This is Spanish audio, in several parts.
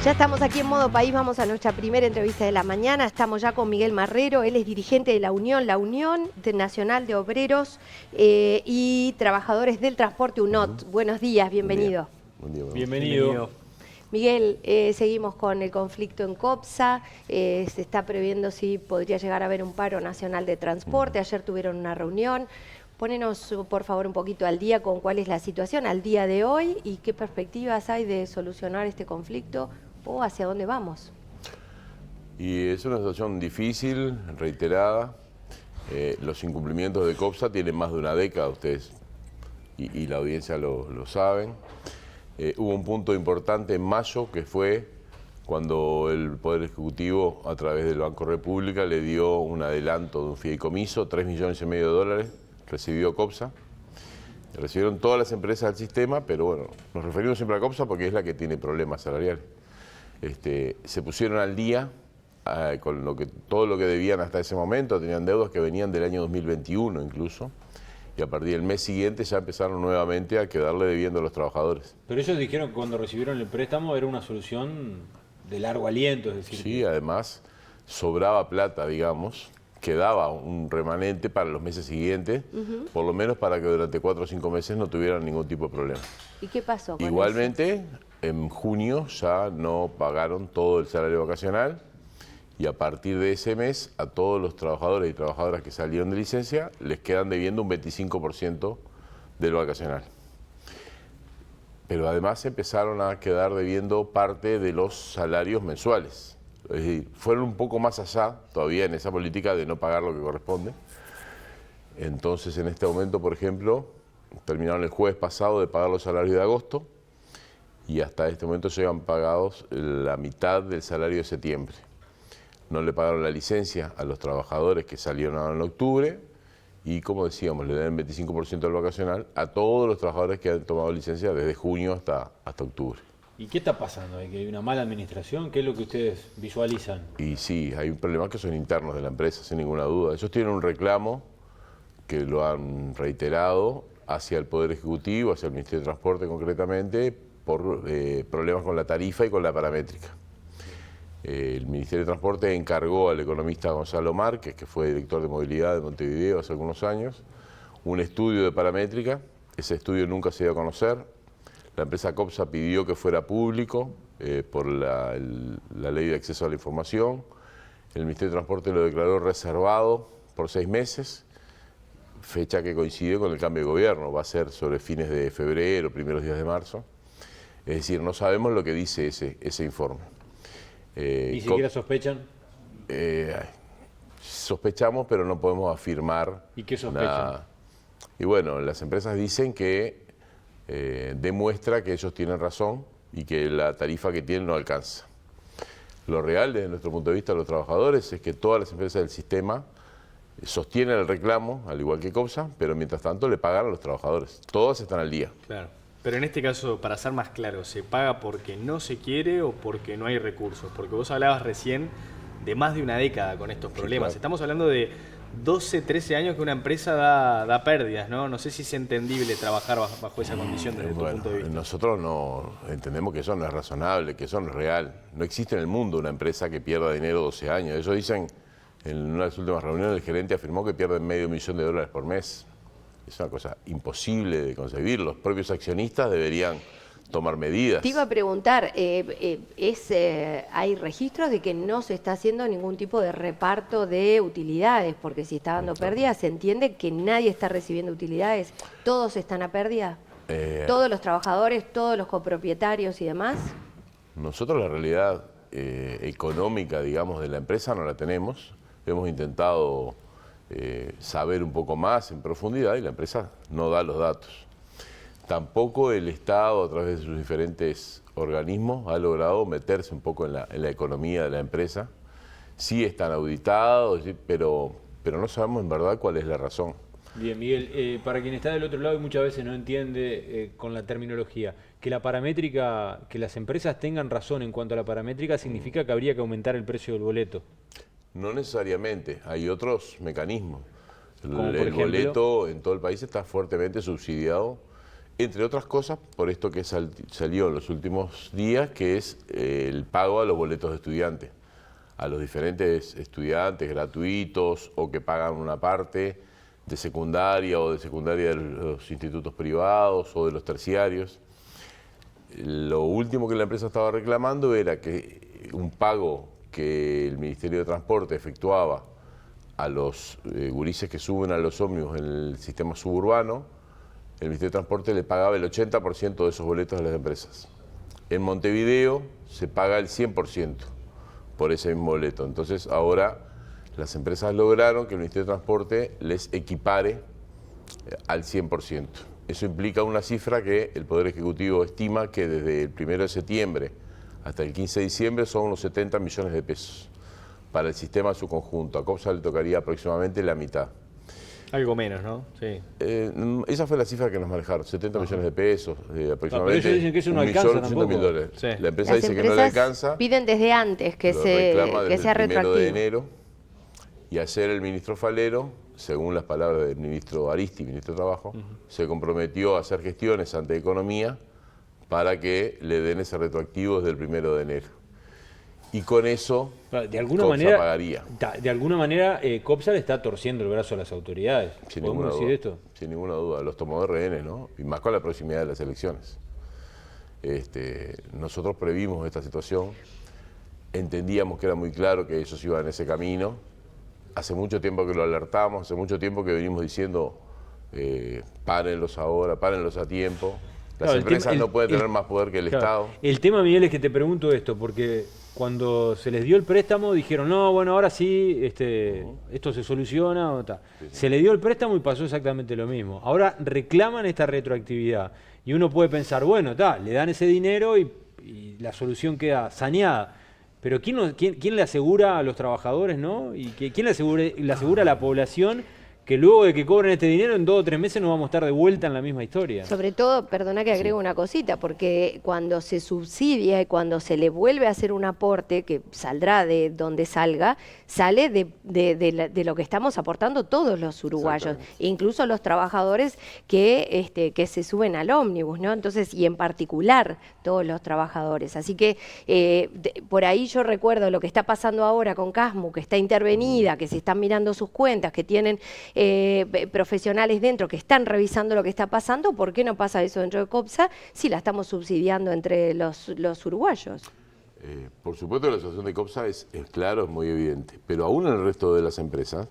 Ya estamos aquí en Modo País, vamos a nuestra primera entrevista de la mañana. Estamos ya con Miguel Marrero, él es dirigente de la Unión Nacional de Obreros y Trabajadores del Transporte UNOT. Buenos días, bienvenido. Buen día. Bienvenido. Miguel, seguimos con el conflicto en COPSA, se está previendo si podría llegar a haber un paro nacional de transporte, ayer tuvieron una reunión. Ponenos, por favor, un poquito al día con cuál es la situación al día de hoy y qué perspectivas hay de solucionar este conflicto o hacia dónde vamos. Y es una situación difícil, reiterada. Los incumplimientos de COPSA tienen más de una década, ustedes y la audiencia lo saben. Hubo un punto importante en mayo que fue cuando el Poder Ejecutivo, a través del Banco República, le dio un adelanto de un fideicomiso, 3,5 millones de dólares, recibió COPSA. Recibieron todas las empresas del sistema, pero bueno, nos referimos siempre a COPSA porque es la que tiene problemas salariales. Se pusieron al día con todo lo que debían hasta ese momento, tenían deudas que venían del año 2021 incluso, y a partir del mes siguiente ya empezaron nuevamente a quedarle debiendo a los trabajadores. Pero ellos dijeron que cuando recibieron el préstamo era una solución de largo aliento, es decir... Sí, además sobraba plata, digamos, quedaba un remanente para los meses siguientes, por lo menos para que durante 4 o 5 meses no tuvieran ningún tipo de problema. ¿Y qué pasó con Igualmente, eso? en junio ya no pagaron todo el salario vacacional y a partir de ese mes a todos los trabajadores y trabajadoras que salieron de licencia les quedan debiendo un 25% del vacacional. Pero además empezaron a quedar debiendo parte de los salarios mensuales. Es decir, fueron un poco más allá todavía en esa política de no pagar lo que corresponde. Entonces, en este momento, por ejemplo, terminaron el jueves pasado de pagar los salarios de agosto y hasta este momento llevan pagados la mitad del salario de septiembre. No le pagaron la licencia a los trabajadores que salieron ahora en octubre y, como decíamos, le dan el 25% del vacacional a todos los trabajadores que han tomado licencia desde junio hasta octubre. ¿Y qué está pasando? ¿Que hay una mala administración? ¿Qué es lo que ustedes visualizan? Y sí, hay problemas que son internos de la empresa, sin ninguna duda. Ellos tienen un reclamo que lo han reiterado hacia el Poder Ejecutivo, hacia el Ministerio de Transporte concretamente, por problemas con la tarifa y con la paramétrica. El Ministerio de Transporte encargó al economista Gonzalo Márquez, que fue director de movilidad de Montevideo hace algunos años, un estudio de paramétrica. Ese estudio nunca se dio a conocer. La empresa COPSA pidió que fuera público por la ley de acceso a la información. El Ministerio de Transporte lo declaró reservado por 6 meses, fecha que coincidió con el cambio de gobierno. Va a ser sobre fines de febrero, primeros días de marzo. Es decir, no sabemos lo que dice ese informe. ¿Ni siquiera sospechan? Sospechamos, pero no podemos afirmar. ¿Y qué sospechan? Nada. Y bueno, las empresas dicen que demuestra que ellos tienen razón y que la tarifa que tienen no alcanza. Lo real, desde nuestro punto de vista, de los trabajadores, es que todas las empresas del sistema sostienen el reclamo, al igual que COPSA, pero mientras tanto le pagan a los trabajadores. Todas están al día. Claro. Pero en este caso, para ser más claro, ¿se paga porque no se quiere o porque no hay recursos? Porque vos hablabas recién de más de una década con estos problemas. Sí, claro. Estamos hablando de 12, 13 años que una empresa da pérdidas, ¿no? No sé si es entendible trabajar bajo esa condición desde tu punto de vista. Nosotros no entendemos que eso no es razonable, que eso no es real. No existe en el mundo una empresa que pierda dinero 12 años. Ellos dicen, en una de las últimas reuniones, el gerente afirmó que pierden $500,000 por mes. Es una cosa imposible de concebir. Los propios accionistas deberían tomar medidas. Te iba a preguntar, ¿hay registros de que no se está haciendo ningún tipo de reparto de utilidades? Porque si está dando pérdidas, ¿se entiende que nadie está recibiendo utilidades? ¿Todos están a pérdida? ¿Todos los trabajadores, todos los copropietarios y demás? Nosotros la realidad económica, digamos, de la empresa no la tenemos. Hemos intentado saber un poco más en profundidad y la empresa no da los datos. Tampoco el Estado, a través de sus diferentes organismos, ha logrado meterse un poco en la economía de la empresa. Sí están auditados, pero no sabemos en verdad cuál es la razón. Bien, Miguel, para quien está del otro lado y muchas veces no entiende con la terminología, que la paramétrica, que las empresas tengan razón en cuanto a la paramétrica significa que habría que aumentar el precio del boleto. No necesariamente, hay otros mecanismos. Como por El ejemplo, boleto en todo el país está fuertemente subsidiado Entre otras cosas, por esto que salió en los últimos días, que es el pago a los boletos de estudiantes, a los diferentes estudiantes gratuitos o que pagan una parte de secundaria o de secundaria de los institutos privados o de los terciarios. Lo último que la empresa estaba reclamando era que un pago que el Ministerio de Transporte efectuaba a los gurises que suben a los ómnibus en el sistema suburbano, el Ministerio de Transporte le pagaba el 80% de esos boletos a las empresas. En Montevideo se paga el 100% por ese mismo boleto. Entonces ahora las empresas lograron que el Ministerio de Transporte les equipare al 100%. Eso implica una cifra que el Poder Ejecutivo estima que desde el 1 de septiembre hasta el 15 de diciembre son unos 70 millones de pesos para el sistema en su conjunto. A COPSA le tocaría aproximadamente la mitad. Algo menos, ¿no? Sí. Esa fue la cifra que nos manejaron, 70 millones de pesos, aproximadamente. Pero ellos dicen que eso no alcanza tampoco. $1.200.000. Sí. La empresa Las dice que no le empresas alcanza. piden desde antes que Lo reclama sea desde el 1 retroactivo. de enero. Y ayer el ministro Falero, según las palabras del ministro Aristi, ministro de Trabajo, se comprometió a hacer gestiones ante Economía para que le den ese retroactivo desde el 1 de enero. Y con eso, De alguna COPSA manera, pagaría. De alguna manera, COPSA le está torciendo el brazo a las autoridades. Sin ¿Podemos ninguna decir duda, esto? sin ninguna duda. Los tomó de rehenes, ¿no? Y más con la proximidad de las elecciones. Nosotros previmos esta situación, entendíamos que era muy claro que ellos iban en ese camino. Hace mucho tiempo que lo alertamos, hace mucho tiempo que venimos diciendo párenlos ahora, párenlos a tiempo. Las Claro, empresas no pueden tener más poder que el Claro. Estado. El tema, Miguel, es que te pregunto esto, porque cuando se les dio el préstamo dijeron, no, bueno, ahora sí, esto se soluciona. O ta. Se le dio el préstamo y pasó exactamente lo mismo. Ahora reclaman esta retroactividad. Y uno puede pensar, bueno, le dan ese dinero y la solución queda saneada. Pero ¿quién le asegura a los trabajadores, no? ¿Y quién le asegura a la población que luego de que cobren este dinero en 2 o 3 meses no vamos a estar de vuelta en la misma historia? Sobre todo, perdona que agrego una cosita, porque cuando se subsidia y cuando se le vuelve a hacer un aporte, que saldrá de donde salga, sale de lo que estamos aportando todos los uruguayos, incluso los trabajadores que se suben al ómnibus, ¿no? Entonces, y en particular todos los trabajadores. Así que por ahí yo recuerdo lo que está pasando ahora con Casmu, que está intervenida, que se están mirando sus cuentas, que tienen profesionales dentro que están revisando lo que está pasando. ¿Por qué no pasa eso dentro de COPSA si la estamos subsidiando entre los uruguayos? Por supuesto la situación de COPSA es claro, es muy evidente, pero aún en el resto de las empresas,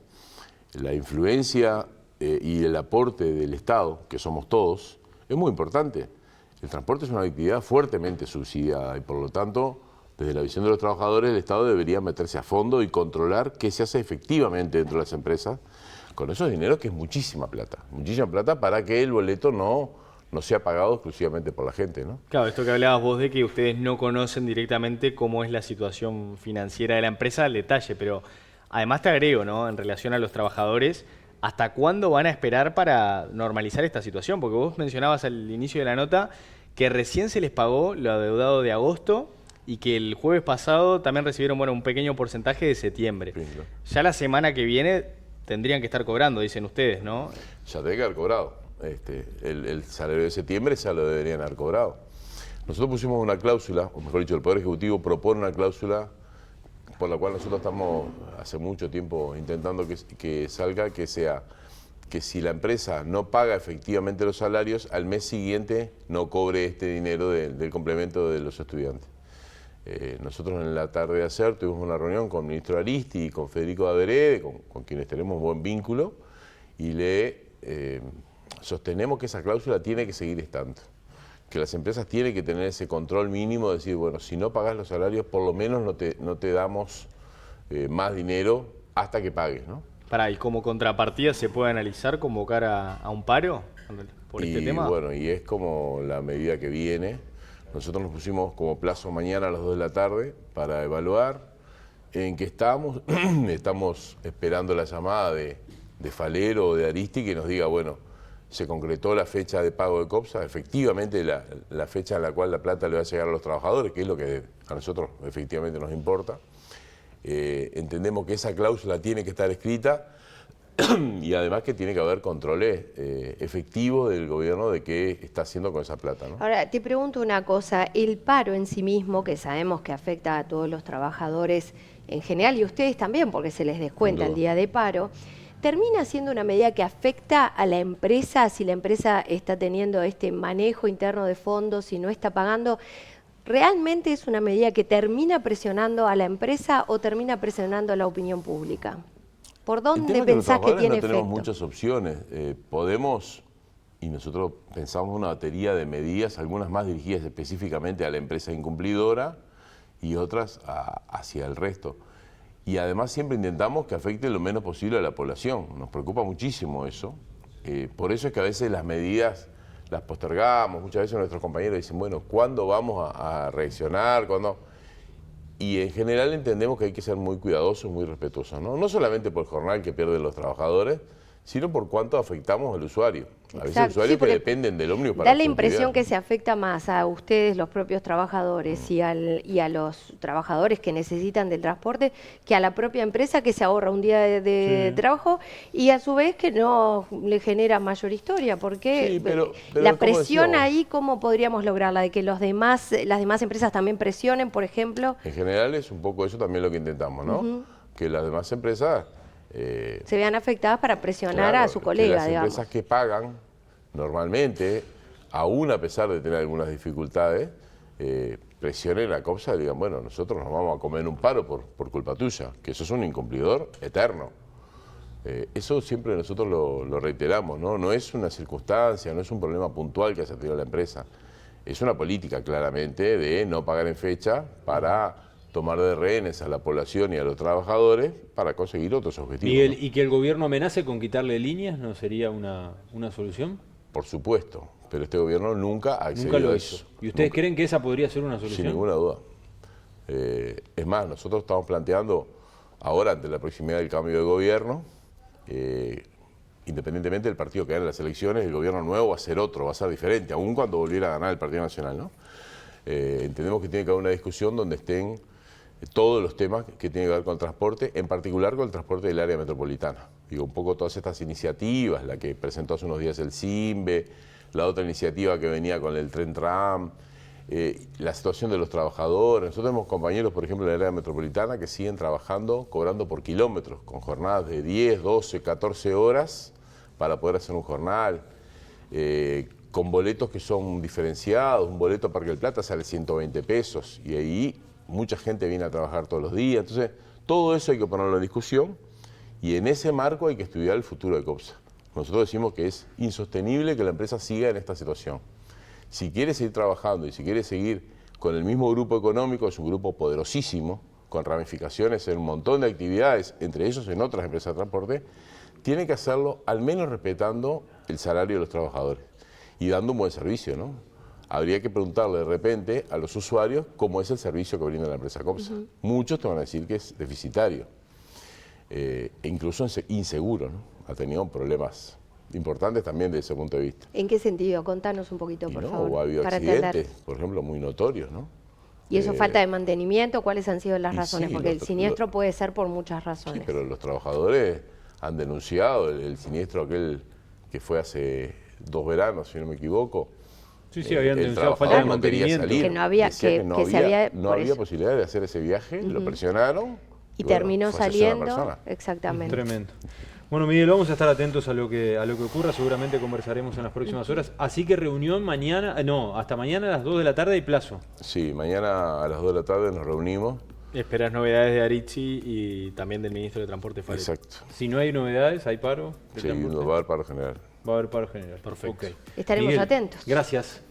la influencia y el aporte del Estado, que somos todos, es muy importante. El transporte es una actividad fuertemente subsidiada y por lo tanto, desde la visión de los trabajadores, el Estado debería meterse a fondo y controlar qué se hace efectivamente dentro de las empresas con esos dineros, que es muchísima plata para que el boleto no sea pagado exclusivamente por la gente, ¿no? Claro, esto que hablabas vos de que ustedes no conocen directamente cómo es la situación financiera de la empresa al detalle, pero además te agrego, ¿no? En relación a los trabajadores, ¿hasta cuándo van a esperar para normalizar esta situación? Porque vos mencionabas al inicio de la nota que recién se les pagó lo adeudado de agosto y que el jueves pasado también recibieron, bueno, un pequeño porcentaje de septiembre. Sí, claro. Ya la semana que viene tendrían que estar cobrando, dicen ustedes, ¿no? Ya debe que haber cobrado. El salario de septiembre ya lo deberían haber cobrado. Nosotros pusimos una cláusula, o mejor dicho, el Poder Ejecutivo propone una cláusula por la cual nosotros estamos hace mucho tiempo intentando que salga, que sea que si la empresa no paga efectivamente los salarios, al mes siguiente no cobre este dinero del complemento de los estudiantes. Nosotros en la tarde de ayer tuvimos una reunión con el ministro Aristi y con Federico Averé, con quienes tenemos buen vínculo, y le sostenemos que esa cláusula tiene que seguir estando, que las empresas tienen que tener ese control mínimo de decir, bueno, si no pagas los salarios, por lo menos no te damos más dinero hasta que pagues, ¿no? ¿Y como contrapartida se puede analizar convocar a un paro por este tema? Bueno, y es como la medida que viene. Nosotros nos pusimos como plazo mañana a las 2 de la tarde para evaluar en qué estamos. Estamos esperando la llamada de Falero o de Aristi que nos diga, bueno, se concretó la fecha de pago de COPSA, efectivamente la fecha en la cual la plata le va a llegar a los trabajadores, que es lo que a nosotros efectivamente nos importa. Entendemos que esa cláusula tiene que estar escrita Y además que tiene que haber controles efectivos del gobierno de qué está haciendo con esa plata, ¿no? Ahora, te pregunto una cosa, el paro en sí mismo, que sabemos que afecta a todos los trabajadores en general y ustedes también, porque se les descuenta el día de paro, ¿termina siendo una medida que afecta a la empresa si la empresa está teniendo este manejo interno de fondos y no está pagando? ¿Realmente es una medida que termina presionando a la empresa o termina presionando a la opinión pública? ¿Por dónde pensás que tiene efecto? No tenemos muchas opciones. Podemos, y nosotros pensamos una batería de medidas, algunas más dirigidas específicamente a la empresa incumplidora y otras hacia el resto. Y además siempre intentamos que afecte lo menos posible a la población. Nos preocupa muchísimo eso. Por eso es que a veces las medidas las postergamos. Muchas veces nuestros compañeros dicen, bueno, ¿cuándo vamos a reaccionar? ¿Cuándo? Y en general entendemos que hay que ser muy cuidadosos, muy respetuosos, ¿no? No solamente por el jornal que pierden los trabajadores, sino por cuánto afectamos al usuario. A veces usuarios que dependen del ómnibus para da la impresión que se afecta más a ustedes, los propios trabajadores, y a los trabajadores que necesitan del transporte, que a la propia empresa que se ahorra un día de trabajo y a su vez que no le genera mayor historia. Porque sí, pero la presión ahí, ¿cómo podríamos lograrla? ¿De que las demás empresas también presionen, por ejemplo? En general es un poco eso también lo que intentamos, ¿no? Que las demás empresas se vean afectadas para presionar a su colega, que las empresas que pagan normalmente, aún a pesar de tener algunas dificultades, presionen a COPSA y digan, bueno, nosotros nos vamos a comer un paro por culpa tuya, que eso es un incumplidor eterno. Eso siempre nosotros lo reiteramos, ¿no? No es una circunstancia, no es un problema puntual que haya tenido la empresa. Es una política claramente de no pagar en fecha para tomar de rehenes a la población y a los trabajadores para conseguir otros objetivos. Miguel, ¿y que el gobierno amenace con quitarle líneas no sería una solución? Por supuesto, pero este gobierno nunca ha accedido Nunca lo a hizo. eso. ¿Y ustedes Nunca. creen que esa podría ser una solución? Sin ninguna duda. Es más, nosotros estamos planteando ahora, ante la proximidad del cambio de gobierno, independientemente del partido que gane las elecciones, el gobierno nuevo va a ser otro, va a ser diferente, aun cuando volviera a ganar el Partido Nacional, ¿no? Entendemos que tiene que haber una discusión donde estén todos los temas que tienen que ver con el transporte, en particular con el transporte del área metropolitana. Digo, un poco todas estas iniciativas, la que presentó hace unos días el CIMBE, la otra iniciativa que venía con el Tren Tram, la situación de los trabajadores. Nosotros tenemos compañeros, por ejemplo, en el área metropolitana que siguen trabajando, cobrando por kilómetros, con jornadas de 10, 12, 14 horas para poder hacer un jornal, con boletos que son diferenciados. Un boleto a Parque del Plata sale 120 pesos y ahí mucha gente viene a trabajar todos los días. Entonces, todo eso hay que ponerlo en discusión y en ese marco hay que estudiar el futuro de COPSA. Nosotros decimos que es insostenible que la empresa siga en esta situación. Si quiere seguir trabajando y si quiere seguir con el mismo grupo económico, es un grupo poderosísimo, con ramificaciones en un montón de actividades, entre ellos en otras empresas de transporte, tiene que hacerlo al menos respetando el salario de los trabajadores y dando un buen servicio, ¿no? Habría que preguntarle de repente a los usuarios cómo es el servicio que brinda la empresa COPSA. Muchos te van a decir que es deficitario, e incluso inseguro, ¿no? Ha tenido problemas importantes también desde ese punto de vista. ¿En qué sentido? Contanos un poquito, por favor. O ha habido accidentes, por ejemplo, muy notorios, ¿no? ¿Y eso falta de mantenimiento? ¿Cuáles han sido las razones? Sí, porque el siniestro puede ser por muchas razones. Sí, pero los trabajadores han denunciado el siniestro aquel que fue hace 2 veranos, si no me equivoco. Sí, habían denunciado falta de mantenimiento. Que no había, no había posibilidad de hacer ese viaje, lo presionaron. Y terminó saliendo, exactamente. Tremendo. Bueno, Miguel, vamos a estar atentos a lo que ocurra, seguramente conversaremos en las próximas horas. Así que reunión mañana, hasta mañana a las 2 de la tarde hay plazo. Sí, mañana a las 2 de la tarde nos reunimos. Esperas novedades de Arichi y también del ministro de Transporte, Fábrega. Exacto. Si no hay novedades, ¿hay paro? Sí, va a haber paro general. Va a haber paro general. Perfecto. Okay. Estaremos Miguel, atentos. Gracias.